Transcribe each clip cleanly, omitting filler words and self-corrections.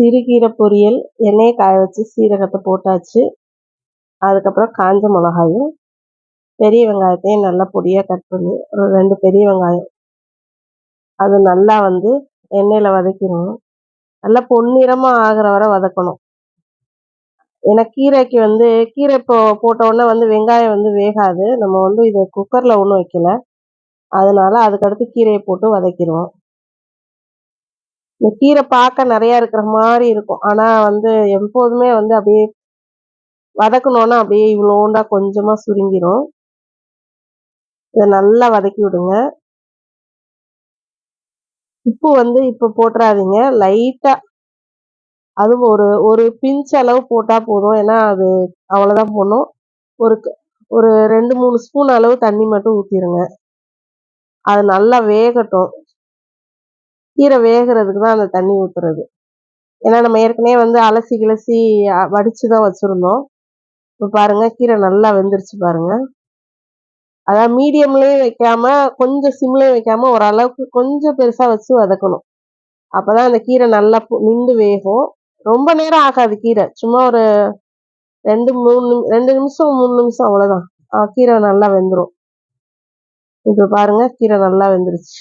சிறுகீரை பொரியல் எண்ணெயை காய வச்சு சீரகத்தை போட்டாச்சு. அதுக்கப்புறம் காஞ்ச மிளகாயும் பெரிய வெங்காயத்தையும் நல்லா பொடியாக கட் பண்ணி ஒரு 2 பெரிய வெங்காயம் அது நல்லா எண்ணெயில் வதக்கிடணும். நல்லா பொன்னிறமாக ஆகிற வரை வதக்கணும். ஏன்னா கீரைக்கு கீரை இப்போ போட்ட உடனே வெங்காயம் வேகாது. நம்ம இதை குக்கரில் ஒன்றும் வைக்கல, அதனால அதுக்கடுத்து கீரையை போட்டு வதக்கிடுவோம். இந்த கீரை பார்க்க நிறையா இருக்கிற மாதிரி இருக்கும், ஆனால் எப்போதுமே அப்படியே வதக்கணுன்னா அப்படியே இவ்வளோண்டா கொஞ்சமாக சுருங்கிடும். இதை நல்லா வதக்கி விடுங்க. உப்பு இப்போ போட்டுறாதீங்க, லைட்டாக, அதுவும் ஒரு பிஞ்ச் அளவு போட்டால் போதும். ஏன்னா அது அவ்வளோதான் போடணும். ஒரு 2-3 ஸ்பூன் அளவு தண்ணி மட்டும் ஊற்றிடுங்க. அது நல்லா வேகட்டும். கீரை வேகிறதுக்கு தான் அந்த தண்ணி ஊற்றுறது. ஏன்னா நம்ம ஏற்கனவே அலசி கிளசி வடித்து தான் வச்சுருந்தோம். இப்போ பாருங்கள், கீரை நல்லா வெந்துருச்சு பாருங்கள். அதாவது மீடியம்லேயும் வைக்காமல் கொஞ்சம் சிம்லேயும் வைக்காமல் ஓரளவுக்கு கொஞ்சம் பெருசாக வச்சு வதக்கணும். அப்போ தான் அந்த கீரை நல்லா நின்று வேகும். ரொம்ப நேரம் ஆகாது கீரை, சும்மா ஒரு 2 நிமிஷம் 3 நிமிஷம் அவ்வளோதான். கீரை நல்லா வெந்துடும். இப்போ பாருங்கள், கீரை நல்லா வெந்துருச்சு.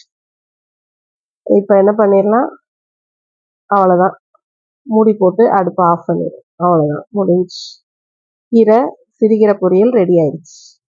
இப்போ என்ன பண்ணிடலாம், அவ்வளோதான், மூடி போட்டு அடுப்பை ஆஃப் பண்ணிடும். அவ்வளோதான், முடிஞ்சிச்சு. சிறுகீரை பொரியல் ரெடி ஆயிடுச்சு.